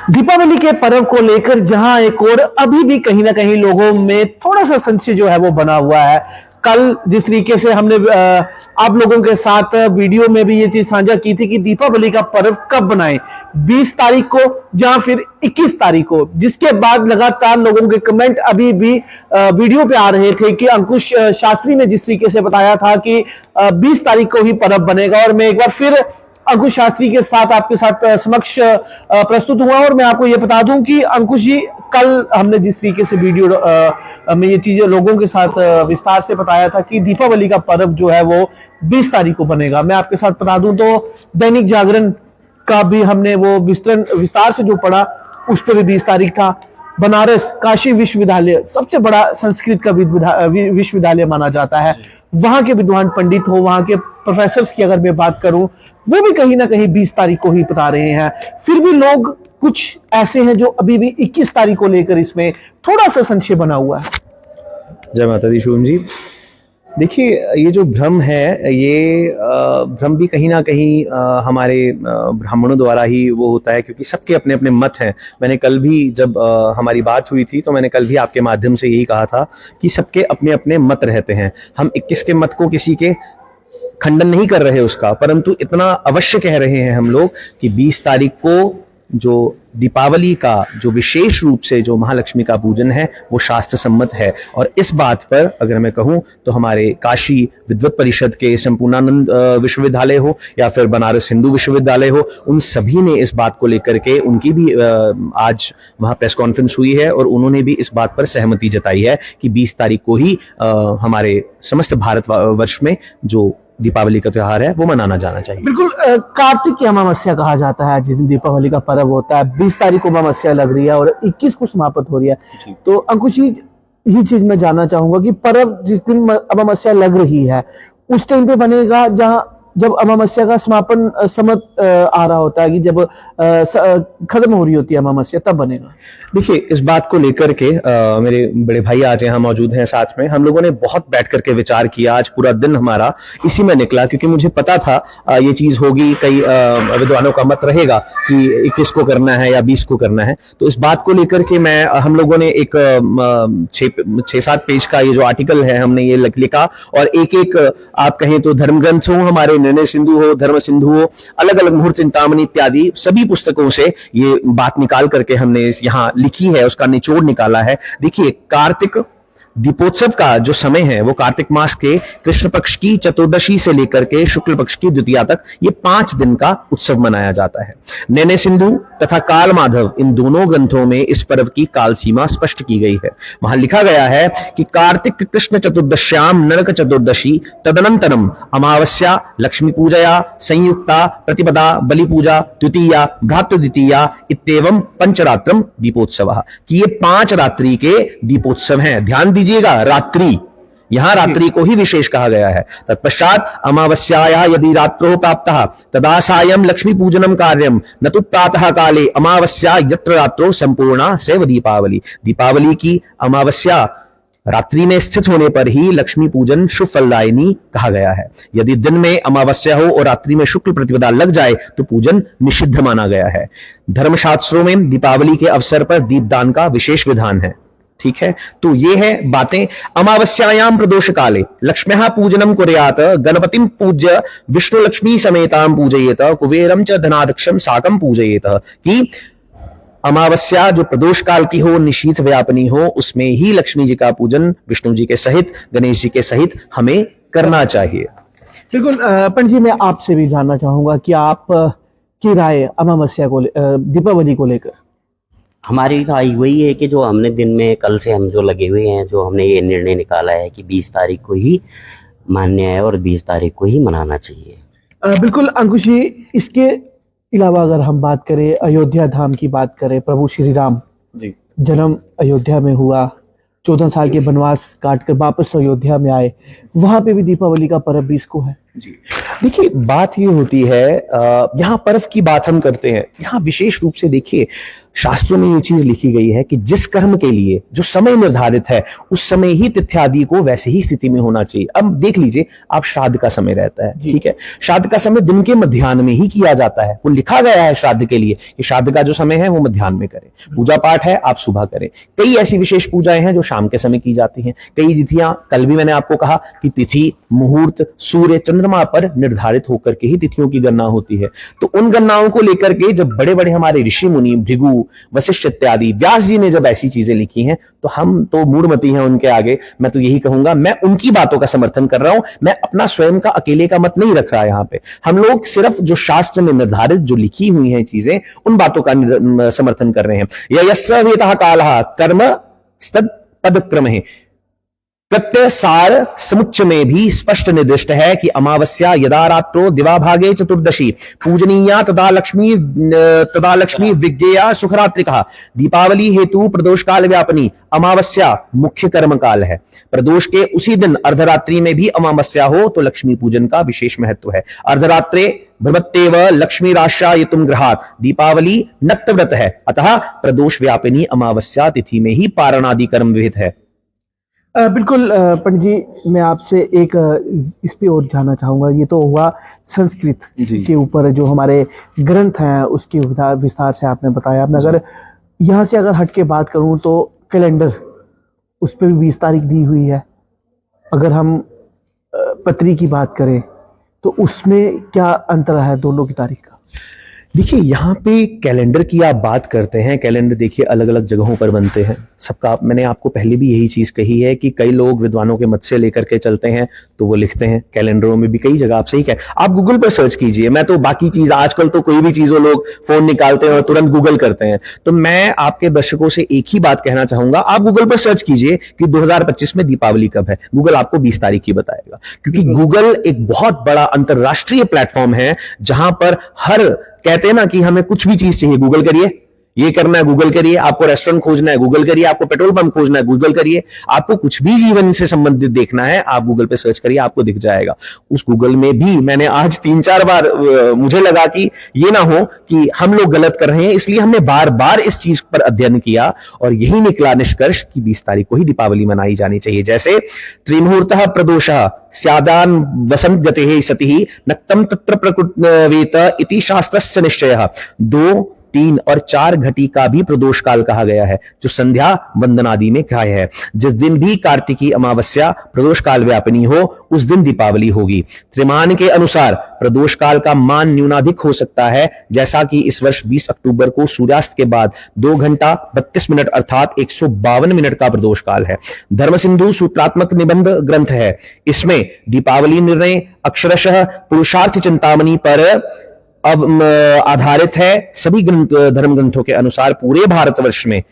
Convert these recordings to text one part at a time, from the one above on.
दीपावली के पर्व को लेकर जहां एक और अभी भी कहीं ना कहीं लोगों में थोड़ा सा संशय जो है वो बना हुआ है। कल जिस तरीके से हमने आप लोगों के साथ वीडियो में भी ये चीज साझा की थी कि दीपावली का पर्व कब बनाएं, 20 तारीख को या फिर 21 तारीख को, जिसके बाद लगातार लोगों के कमेंट अभी भी वीडियो पे आ रहे थे कि अंकुश शास्त्री ने जिस तरीके से बताया था कि 20 तारीख को ही पर्व बनेगा। और मैं एक बार फिर अंकुश शास्त्री के साथ आपके साथ समक्ष प्रस्तुत हुआ और मैं आपको ये बता दूं कि अंकुश जी, कल हमने जिस तरीके से वीडियो में ये चीजें लोगों के साथ विस्तार से बताया था कि दीपावली का पर्व जो है वो 20 तारीख को बनेगा। मैं आपके साथ बता दूं तो दैनिक जागरण का भी हमने वो विस्तार से जो पढ़ा, उस पर भी 20 तारीख था। बनारस काशी विश्वविद्यालय सबसे बड़ा संस्कृत का विश्वविद्यालय माना जाता है, वहां के विद्वान पंडित हो, वहां के प्रोफेसर्स की अगर मैं बात करूं, वो भी कहीं ना कहीं 20 तारीख को ही बता रहे हैं। फिर भी लोग कुछ ऐसे हैं जो अभी भी 21 तारीख को लेकर इसमें थोड़ा सा संशय बना हुआ है। जय माता दी शुभम जी। देखिए, ये जो भ्रम है, ये भ्रम भी कहीं ना कहीं हमारे ब्राह्मणों द्वारा ही वो होता है, क्योंकि सबके अपने अपने मत हैं। मैंने कल भी जब हमारी बात हुई थी तो मैंने कल भी आपके माध्यम से यही कहा था कि सबके अपने अपने मत रहते हैं। हम 21 के मत को किसी के खंडन नहीं कर रहे उसका, परंतु इतना अवश्य कह रहे हैं हम लोग कि 20 तारीख को जो दीपावली का जो विशेष रूप से जो महालक्ष्मी का पूजन है वो शास्त्र सम्मत है। और इस बात पर अगर मैं कहूं तो हमारे काशी विद्वत परिषद के संपूर्णानंद विश्वविद्यालय हो या फिर बनारस हिंदू विश्वविद्यालय हो, उन सभी ने इस बात को लेकर के उनकी भी आज वहां प्रेस कॉन्फ्रेंस हुई है और उन्होंने भी इस बात पर सहमति जताई है कि 20 तारीख को ही हमारे समस्त भारतवर्ष में जो दीपावली का त्योहार है वो मनाना जाना चाहिए। बिल्कुल, कार्तिक की अमावस्या कहा जाता है जिस दिन दीपावली का पर्व होता है। 20 तारीख को अमावस्या लग रही है और 21 को समाप्त हो रही है। तो अंकुश जी, ये चीज मैं जानना चाहूंगा कि पर्व जिस दिन अमावस्या लग रही है उस टाइम पे बनेगा जहां जब अमावस्या का समापन समत आ रहा होता है कि जब खत्म हो रही होती है अमावस्या, तब बनेगा। देखिए, इस बात को लेकर के मेरे बड़े भाई आज यहाँ मौजूद हैं साथ में। हम लोगों ने बहुत बैठ करके विचार किया। आज पूरा दिन हमारा इसी में निकला, क्योंकि मुझे पता था ये चीज होगी। कई विद्वानों का मत रहेगा कि 21 को करना है या 20 को करना है। तो इस बात को लेकर के हम लोगों ने एक 6-7 पेज का ये जो आर्टिकल है हमने ये लिखा, और एक एक आप कहें तो धर्म ग्रंथ हो, हमारे निर्णय सिंधु हो, धर्म सिंधु हो, अलग अलग मुहूर्त चिंतामणि इत्यादि सभी पुस्तकों से ये बात निकाल करके हमने यहाँ लिखी है, उसका निचोड़ निकाला है। देखिए, कार्तिक दीपोत्सव का जो समय है वो कार्तिक मास के कृष्ण पक्ष की चतुर्दशी से लेकर के शुक्ल पक्ष की द्वितीया तक ये 5 दिन का उत्सव मनाया जाता है। नैने सिंधु तथा काल माधव, इन दोनों ग्रंथों में इस पर्व की काल सीमा स्पष्ट की गई है। वहां लिखा गया है कि कार्तिक कृष्ण चतुर्दश्याम नरक चतुर्दशी तदनंतरम अमावस्या लक्ष्मी पूजया संयुक्ता प्रतिपदा बलि पूजा द्वितीया भ्रातृ द्वितीया इत्येवं पंचरात्रम दीपोत्सव, कि ये 5 रात्रि के दीपोत्सव हैं। ध्यान दीजिएगा, रात्रि, यहां रात्रि को ही विशेष कहा गया है। तत्पश्चात अमावस्याया यदि रात्रो प्राप्तः तदा सायं लक्ष्मी पूजनम कार्यम न तो प्रातः काले अमावस्या यत्र रात्रो संपूर्णा सैव दीपावली। दीपावली की अमावस्या रात्रि में स्थित होने पर ही लक्ष्मी पूजन शुभ फलदायिनी कहा गया है। यदि दिन में अमावस्या हो और रात्रि में शुक्ल प्रतिपदा लग जाए तो पूजन निषिद्ध माना गया है। धर्मशास्त्रों में दीपावली के अवसर पर दीपदान का विशेष विधान है। ठीक है, तो ये है बातें। अमावस्यायाम प्रदोष काले लक्ष्म्याः पूजनम कुर्यात् गणपतिम पूज्य विष्णु लक्ष्मी समेताम पूजयेत कुबेरम च धनाध्यक्षम साकम पूजयेत, कि अमावस्या जो प्रदोष काल की हो, निशीथ व्यापनी हो, उसमें ही लक्ष्मी जी का पूजन विष्णु जी के सहित, गणेश जी के सहित हमें करना चाहिए। बिल्कुल, पंडित जी, मैं आपसे भी जानना चाहूंगा कि आप की राय अमावस्या को दीपावली को लेकर। हमारी राय वही है कि जो हमने दिन में कल से हम जो लगे हुए हैं, जो हमने ये निर्णय निकाला है कि 20 तारीख को ही मान्य है और 20 तारीख को ही मनाना चाहिए। बिल्कुल अंकुश जी, इसके अलावा अगर हम बात करें, अयोध्या धाम की बात करें, प्रभु श्री राम जी जन्म अयोध्या में हुआ, 14 साल के वनवास काटकर वापस अयोध्या में आए, वहां पे भी दीपावली का पर्व 20 को है। जी, देखिए बात ये होती है, यहाँ पर्व की बात हम करते हैं, यहाँ विशेष रूप से देखिए शास्त्रों में ये चीज लिखी गई है कि जिस कर्म के लिए जो समय निर्धारित है उस समय ही तिथ्यादि को वैसे ही स्थिति में होना चाहिए। अब देख लीजिए, आप श्राद्ध का समय रहता है, ठीक है, श्राद्ध का समय दिन के मध्याह्न में ही किया जाता है, वो लिखा गया है श्राद्ध के लिए कि श्राद्ध का जो समय है वो मध्याह्न में करें। पूजा पाठ है आप सुबह करें। कई ऐसी विशेष पूजाएं हैं जो शाम के समय की जाती हैं। कई तिथियां, कल भी मैंने आपको कहा कि तिथि, मुहूर्त, सूर्य, चंद्रमा पर निर्धारित होकर के ही तिथियों की गणना होती है। तो उन गणनाओं को लेकर के जब बड़े बड़े हमारे ऋषि मुनि, भृगु, वशिष्ठ इत्यादि, व्यास जी ने जब ऐसी चीजें लिखी हैं तो हम तो मूढ़मती हैं उनके आगे। मैं तो यही कहूंगा, मैं उनकी बातों का समर्थन कर रहा हूं, मैं अपना स्वयं का अकेले का मत नहीं रख रहा यहां पे। हम लोग सिर्फ जो शास्त्र में निर्धारित जो लिखी हुई हैं चीजें, उन बातों का समर्थन कर रहे हैं। यस्य वेतः कालः कर्म तद पदक्रमः, प्रत्यय सार समुच्चय में भी स्पष्ट निर्दिष्ट है कि अमावस्या यदा रात्रो दिवाभागे चतुर्दशी पूजनीया तदा लक्ष्मी विज्ञेया सुखरात्रिका। दीपावली हेतु प्रदोष काल व्यापनी अमावस्या मुख्य कर्म काल है। प्रदोष के उसी दिन अर्धरात्रि में भी अमावस्या हो तो लक्ष्मी पूजन का विशेष महत्व है। अर्धरात्रे भ्रमत्तेव लक्ष्मी राशायितुम गृहात्, दीपावली नक्तव्रत है, अतः प्रदोष व्यापिनी अमावस्या तिथि में ही पारणादि कर्म विहित है। बिल्कुल पंडित जी, मैं आपसे एक इस पे और जानना चाहूंगा। ये तो हुआ संस्कृत के ऊपर, जो हमारे ग्रंथ हैं उसके विस्तार से आपने बताया। मैं अगर यहाँ से अगर हट के बात करूँ तो कैलेंडर, उस पर भी 20 तारीख दी हुई है। अगर हम पत्री की बात करें तो उसमें क्या अंतर है दोनों की तारीख का? देखिए, यहाँ पे कैलेंडर की आप बात करते हैं, कैलेंडर देखिए अलग अलग जगहों पर बनते हैं सबका। मैंने आपको पहले भी यही चीज कही है कि कई लोग विद्वानों के मत से लेकर के चलते हैं तो वो लिखते हैं कैलेंडरों में भी कई जगह। आप सही कह, आप गूगल पर सर्च कीजिए। मैं तो बाकी चीज, आजकल तो कोई भी चीज वो लोग फोन निकालते हैं और तुरंत गूगल करते हैं। तो मैं आपके दर्शकों से एक ही बात कहना चाहूंगा, आप गूगल पर सर्च कीजिए कि 2025 में दीपावली कब है। गूगल आपको 20 तारीख की बताएगा, क्योंकि गूगल एक बहुत बड़ा अंतरराष्ट्रीय प्लेटफॉर्म है जहां पर हर, कहते हैं ना कि हमें कुछ भी चीज चाहिए गूगल करिए, ये करना है गूगल करिए, आपको रेस्टोरेंट खोजना है गूगल करिए, आपको पेट्रोल पंप खोजना है गूगल करिए, आपको कुछ भी जीवन से संबंधित देखना है आप गूगल पे सर्च करिए, आपको दिख जाएगा। उस गूगल में भी मैंने आज 3-4 बार, मुझे लगा कि ये ना हो कि हम लोग गलत कर रहे हैं, इसलिए हमने बार बार इस चीज पर अध्ययन किया और यही निकला निष्कर्ष कि 20 तारीख को ही दीपावली मनाई जानी चाहिए। जैसे त्रिमुहूर्तः प्रदोषः स्यादान वसंत गते सति नक्तम तत्र प्रकृतवेत इति शास्त्रस्य निश्चयः। 2, 3 और 4 घटी का भी प्रदोष काल कहा गया है, जो संध्या वंदन आदि में ग्राह्य है। जिस दिन भी कार्तिकी अमावस्या प्रदोष काल व्यापिनी हो उस दिन दीपावली होगी। त्रिमान के अनुसार प्रदोष काल का मान न्यूनाधिक हो सकता है, जैसा कि इस वर्ष 20 अक्टूबर को सूर्यास्त के बाद 2 घंटा 32 मिनट अर्थात 152 मिनट का प्रदोष काल है। धर्म सिंधु सूत्रात्मक निबंध ग्रंथ है, इसमें दीपावली निर्णय अक्षरशः पुरुषार्थ चिंतामणि पर अब आधारित है। सभी धर्म ग्रंथों के अनुसार पूरे भारतवर्ष में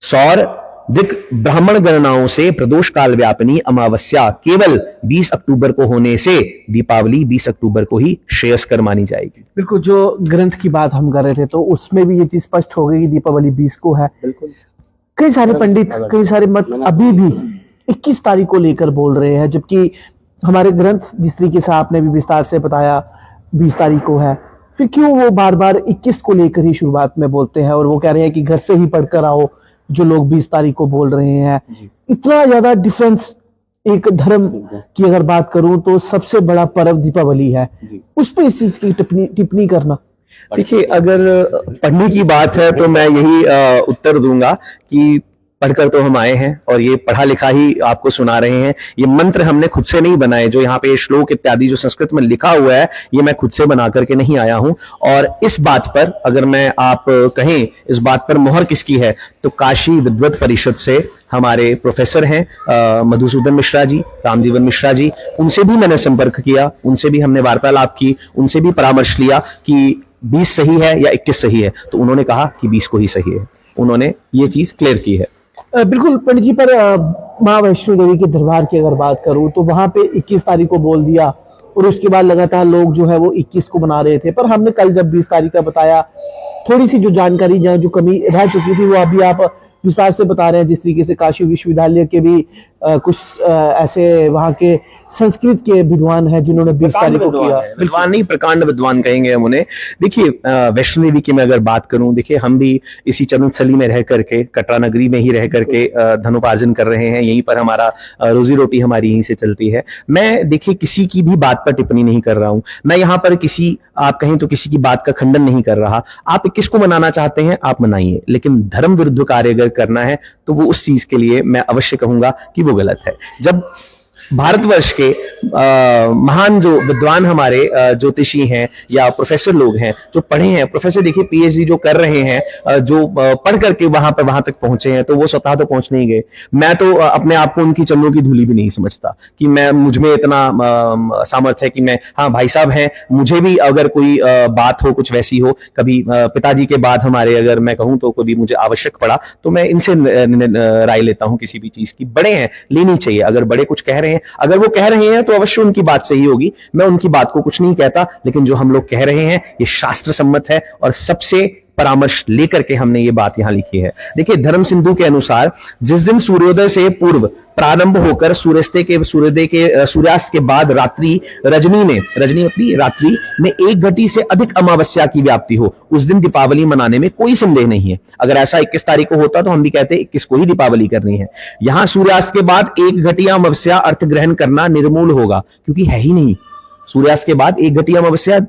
सौर दिक ब्राह्मण गणनाओं से प्रदोष काल व्यापिनी अमावस्या केवल 20 अक्टूबर को होने से दीपावली 20 अक्टूबर को ही श्रेयस्कर मानी जाएगी। बिल्कुल, जो ग्रंथ की बात हम कर रहे थे तो उसमें भी ये चीज स्पष्ट हो गई कि दीपावली 20 को है। बिल्कुल, कई सारे पंडित, कई सारे मत अभी भी 21 तारीख को लेकर बोल रहे हैं, जबकि हमारे ग्रंथ जिस तरीके से आपने भी विस्तार से बताया 20 तारीख को है। फिर क्यों वो बार बार 21 को लेकर ही शुरुआत में बोलते हैं और वो कह रहे हैं कि घर से ही पढ़कर आओ, जो लोग 20 तारीख को बोल रहे हैं। इतना ज्यादा डिफरेंस एक धर्म की अगर बात करूं तो सबसे बड़ा पर्व दीपावली है, उस पर इस चीज की टिप्पणी करना। देखिए, अगर पढ़ने की बात है तो मैं यही उत्तर दूंगा कि पढ़कर तो हम आए हैं और ये पढ़ा लिखा ही आपको सुना रहे हैं। ये मंत्र हमने खुद से नहीं बनाए, जो यहाँ पे श्लोक इत्यादि जो संस्कृत में लिखा हुआ है ये मैं खुद से बना करके नहीं आया हूं। और इस बात पर अगर मैं आप कहें इस बात पर मोहर किसकी है तो काशी विद्वत परिषद से हमारे प्रोफेसर हैं मधुसूदन मिश्रा जी, रामजीवन मिश्रा जी, उनसे भी मैंने संपर्क किया, उनसे भी हमने वार्तालाप की, उनसे भी परामर्श लिया कि 20 सही है या 21 सही है, तो उन्होंने कहा कि 20 को ही सही है। उन्होंने ये चीज क्लियर की है। बिल्कुल पंडित जी, पर माँ वैष्णो देवी के दरबार की अगर बात करूं तो वहां पे 21 तारीख को बोल दिया और उसके बाद लगातार लोग जो है वो 21 को मना रहे थे। पर हमने कल जब 20 तारीख का बताया, थोड़ी सी जो जानकारी जहाँ जो कमी रह चुकी थी वो अभी आप विस्तार से बता रहे हैं। जिस तरीके से काशी विश्वविद्यालय के भी कुछ ऐसे वहाँ के संस्कृत के विद्वान हैं जिन्होंने 20 तारीख को किया। विद्वान नहीं, प्रकांड विद्वान कहेंगे हम उन्हें। देखिए वैष्णो देवी की मैं अगर बात करूं, देखिए हम भी इसी चरण स्थली में रह करके, कटरा नगरी में ही रह करके धनोपार्जन कर रहे हैं, यहीं पर हमारा रोजी रोटी हमारी यहीं से चलती है। मैं देखिए किसी की भी बात पर टिप्पणी नहीं कर रहा हूं, मैं यहाँ पर किसी, आप कहें तो किसी की बात का खंडन नहीं कर रहा। आप किसको मनाना चाहते हैं आप मनाइए, लेकिन धर्म विरुद्ध कार्य अगर करना है तो वो उस चीज के लिए मैं अवश्य कहूंगा कि वो गलत है। जब भारतवर्ष के महान जो विद्वान हमारे ज्योतिषी हैं या प्रोफेसर लोग हैं जो पढ़े हैं, प्रोफेसर देखिए पीएचडी जो कर रहे हैं, जो पढ़ करके वहां तक पहुंचे हैं, तो वो स्वतः तो पहुंच नहीं गए। मैं तो अपने आप को उनकी चरणों की धूली भी नहीं समझता कि मैं, मुझ में इतना सामर्थ्य है कि मैं, हाँ भाई साहब हैं, मुझे भी अगर कोई बात हो, कुछ वैसी हो, कभी पिताजी के बाद हमारे, अगर मैं कहूं तो कभी मुझे आवश्यक पड़ा तो मैं इनसे राय लेता हूं किसी भी चीज की। बड़े हैं, लेनी चाहिए। अगर बड़े कुछ कह रहे हैं, अगर वो कह रहे हैं तो अवश्य उनकी बात सही होगी, मैं उनकी बात को कुछ नहीं कहता, लेकिन जो हम लोग कह रहे हैं ये शास्त्र सम्मत है और सबसे परामर्श लेकर के हमने ये बात यहां लिखी है। देखिए धर्म सिंधु के अनुसार जिस दिन सूर्योदय से पूर्व प्रारंभ होकर सूर्यास्त के बाद रात्रि में 1 घटी से अधिक अमावस्या की व्याप्ति हो, उस दिन दीपावली मनाने में कोई संदेह नहीं है। अगर ऐसा 21 तारीख को होता तो हम भी कहते 21 को ही दीपावली करनी है। यहां सूर्यास्त के बाद 1 घटी अमावस्या अर्थ ग्रहण करना निर्मूल होगा, क्योंकि है ही नहीं। सूर्यास्त के बाद 1 घटी अमावस्या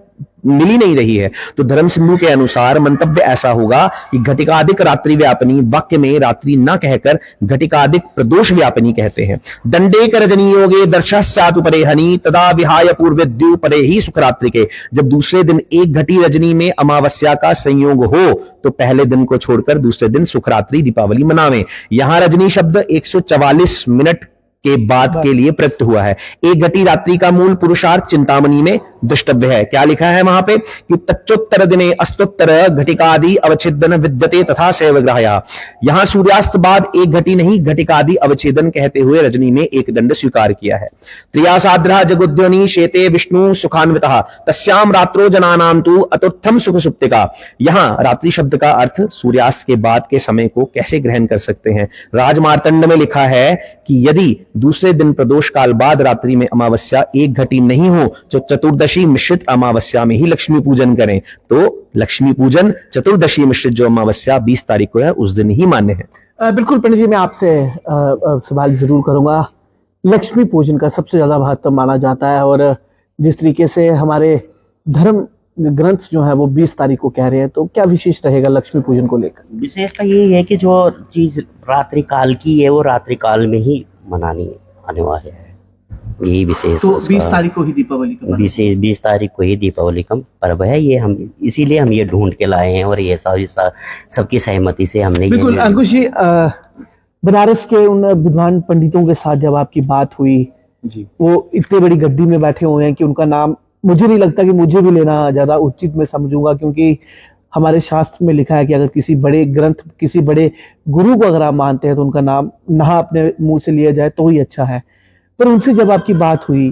मिल ही नहीं रही है। तो धर्म सिंधु के अनुसार मंतव्य ऐसा होगा कि घटिकाधिक रात्रि व्यापनी, वाक्य में रात्रि न कहकर घटिकाधिक प्रदोष व्यापनी कहते हैं। दंडे कर रजनी योगे दर्शस्यातु परे हनि तदा विहाय पूर्वेद्यु परे ही सुखरात्रि के। जब दूसरे दिन 1 घटी रजनी में अमावस्या का संयोग हो तो पहले दिन को छोड़कर दूसरे दिन सुखरात्रि दीपावली मनावें। यहां रजनी शब्द 144 मिनट के बाद के लिए प्रयुक्त हुआ है। 1 घटी रात्रि का मूल पुरुषार्थ चिंतामणि में द्रष्टव्य है। क्या लिखा है वहां पे कि तच्चोत्तर दिने अस्तोत्तर घटिकादि अवच्छेदन विद्यते तथा सेवग्रहया। यहां सूर्यास्त बाद 1 घटी नहीं घटिकादि अवच्छेदन कहते हुए रजनी में 1 दंड स्वीकार किया है। त्रियासाद्रः जगुद्योनि शेते विष्णु सुखान्वितः तस्याम रात्रो जनानां तु अतुत्थम सुख सुप्तिका। यहां रात्रि शब्द का अर्थ सूर्यास्त के बाद के समय को कैसे ग्रहण कर सकते हैं। राजमार्तंड में लिखा है कि यदि दूसरे दिन प्रदोष काल बाद रात्रि में अमावस्या 1 घटी नहीं हो तो चतुर्दशी मिश्रित अमावस्या में ही लक्ष्मी पूजन करें। तो लक्ष्मी पूजन चतुर्दशी मिश्रित जो अमावस्या 20 तारीख को है उस दिन ही मान्य है। बिल्कुल पंडित जी, मैं आपसे सवाल जरूर करूंगा। लक्ष्मी पूजन का सबसे ज्यादा महत्व माना जाता है और जिस तरीके से हमारे धर्म ग्रंथ जो है वो 20 तारीख को कह रहे हैं, तो क्या विशेष रहेगा लक्ष्मी पूजन को लेकर? विशेषता ये है कि जो चीज रात्रि काल की है वो रात्रि काल में ही मनानी अनिवार्य है, यही विशेष। तो 20 तारीख को ही दीपावली का विशेष 20 तारीख को ही दीपावली का पर्व है। ये हम इसीलिए हम ये ढूंढ के लाए हैं और ये सबकी सहमति से हमने बिल्कुल। अंकुश जी, बनारस के उन विद्वान पंडितों के साथ जब आपकी बात हुई जी, वो इतनी बड़ी गद्दी में बैठे हुए हैं कि उनका नाम मुझे नहीं लगता कि मुझे भी लेना ज्यादा उचित मैं समझूंगा, क्योंकि हमारे शास्त्र में लिखा है कि अगर किसी बड़े ग्रंथ, किसी बड़े गुरु को अगर आप मानते हैं तो उनका नाम ना अपने मुंह से लिया जाए तो ही अच्छा है। पर उनसे जब आपकी बात हुई,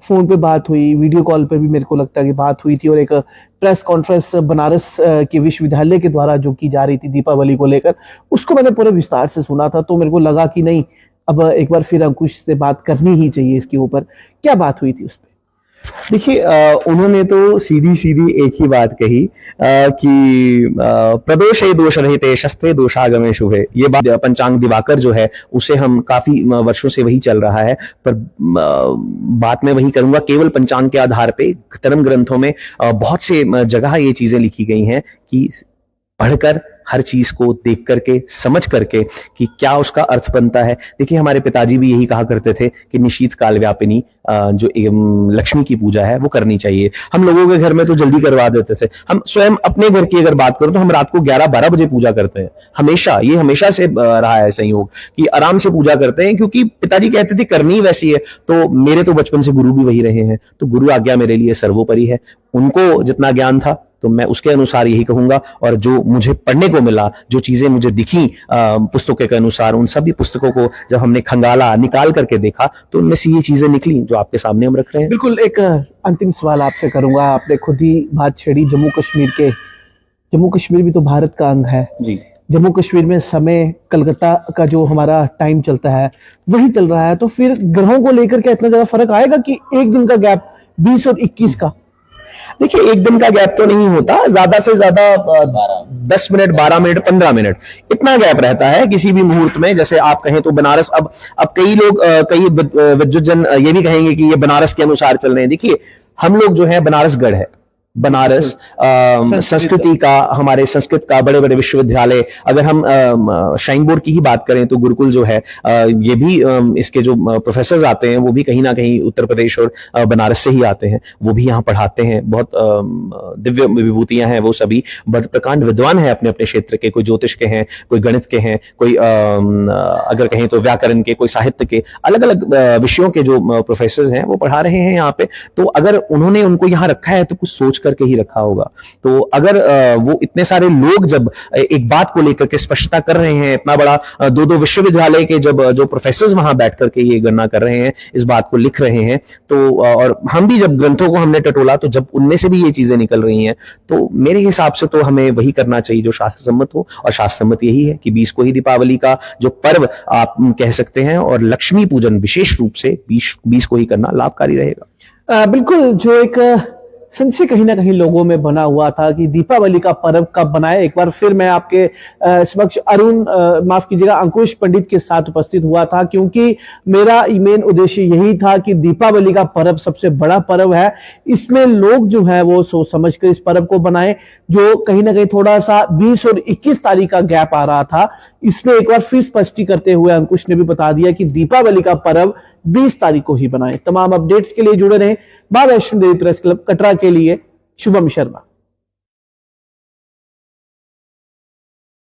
फोन पे बात हुई, वीडियो कॉल पे भी मेरे को लगता है कि बात हुई थी, और एक प्रेस कॉन्फ्रेंस बनारस के विश्वविद्यालय के द्वारा जो की जा रही थी दीपावली को लेकर, उसको मैंने पूरे विस्तार से सुना था। तो मेरे को लगा कि नहीं, अब एक बार फिर अंकुश से बात करनी ही चाहिए इसके ऊपर। क्या बात हुई थी उस पर? देखिए उन्होंने तो सीधी एक ही बात कही कि प्रदोषे दोष रहिते शस्त्रे दोषागमे शुभे। ये बात पंचांग दिवाकर जो है उसे हम काफी वर्षों से वही चल रहा है, पर बात मैं वही करूंगा। केवल पंचांग के आधार पे धर्म ग्रंथों में बहुत से जगह ये चीजें लिखी गई हैं कि पढ़कर हर चीज को देख करके समझ करके कि क्या उसका अर्थ बनता है। देखिए हमारे पिताजी भी यही कहा करते थे कि निशीत काल व्यापिनी जो लक्ष्मी की पूजा है वो करनी चाहिए। हम लोगों के घर में तो जल्दी करवा देते थे। हम स्वयं अपने घर की अगर बात करो तो हम रात को 11-12 बजे पूजा करते हैं। हमेशा से रहा है संयोग कि आराम से पूजा करते हैं, क्योंकि पिताजी कहते थे करनी ही वैसी है। तो मेरे तो बचपन से गुरु भी वही रहे हैं, तो गुरु आज्ञा मेरे लिए सर्वोपरि है। उनको जितना ज्ञान था तो मैं उसके अनुसार यही कहूंगा, और जो मुझे पढ़ने को मिला, जो चीजें मुझे दिखी पुस्तकों के अनुसार, उन सभी पुस्तकों को जब हमने खंगाला, निकाल करके देखा तो उनमें से ये चीजें निकली जो आपके सामने हम रख रहे हैं। बिल्कुल। एक अंतिम सवाल आपसे करूंगा। आपने खुद ही बात छेड़ी जम्मू कश्मीर भी तो भारत का अंग है जी। जम्मू कश्मीर में समय कलकत्ता का जो हमारा टाइम चलता है वही चल रहा है, तो फिर ग्रहों को लेकर क्या इतना ज्यादा फर्क आएगा कि एक दिन का गैप 20 और 21 का? देखिए, एक दिन का गैप तो नहीं होता, ज्यादा से ज्यादा 10 मिनट, 12 मिनट, 15 मिनट इतना गैप रहता है किसी भी मुहूर्त में। जैसे आप कहें तो बनारस, अब कई लोग, कई विद्वजन ये भी कहेंगे कि ये बनारस के अनुसार चल रहे हैं। देखिए, हम लोग जो है बनारसगढ़ है, बनारस संस्कृति का, हमारे संस्कृत का बड़े बड़े विश्वविद्यालय, अगर हम श्राइन बोर्ड की ही बात करें तो गुरुकुल जो है, ये भी इसके जो प्रोफेसर आते हैं वो भी कहीं ना कहीं उत्तर प्रदेश और बनारस से ही आते हैं, वो भी यहाँ पढ़ाते हैं। बहुत दिव्य विभूतियां हैं वो सभी, प्रकांड विद्वान हैं अपने अपने क्षेत्र के, कोई ज्योतिष के हैं, कोई गणित के हैं, कोई अगर कहें तो व्याकरण के, कोई साहित्य के, अलग अलग विषयों के जो प्रोफेसर हैं वो पढ़ा रहे हैं यहाँ पे। तो अगर उन्होंने उनको यहाँ रखा है तो कुछ सोच करके ही रखा होगा। तो अगर वो इतने सारे लोग जब एक बात को लेकर के स्पष्टता कर रहे हैं, इतना बड़ा दो विश्वविद्यालय के जब जो प्रोफेसर वहां बैठ करके ये गणना कर रहे हैं, इस बात को लिख रहे हैं, तो और हम भी जब ग्रंथों को हमने टटोला तो जब उनमें से भी ये चीजें निकल रही हैं, तो मेरे हिसाब से तो हमें वही करना चाहिए जो शास्त्र सम्मत हो। और शास्त्र सम्मत यही है कि 20 को ही दीपावली का जो पर्व आप कह सकते हैं, और लक्ष्मी पूजन विशेष रूप से 20 को ही करना लाभकारी रहेगा। बिल्कुल, जो एक संशय कहीं ना कहीं लोगों में बना हुआ था कि दीपावली का पर्व कब बनाए, एक बार फिर मैं आपके समक्ष अरुण, माफ कीजिएगा, अंकुश पंडित के साथ उपस्थित हुआ था, क्योंकि मेरा मेन उद्देश्य यही था कि दीपावली का पर्व सबसे बड़ा पर्व है, इसमें लोग जो है वो सोच समझ कर इस पर्व को बनाएं। जो कहीं ना कहीं थोड़ा सा 20 और 21 तारीख का गैप आ रहा था, इसमें एक बार फिर स्पष्टी करते हुए अंकुश ने भी बता दिया कि दीपावली का पर्व 20 तारीख को ही बनाएं। तमाम अपडेट्स के लिए जुड़े रहें। बाबा वैष्णो देवी प्रेस क्लब कटरा के लिए शुभम शर्मा।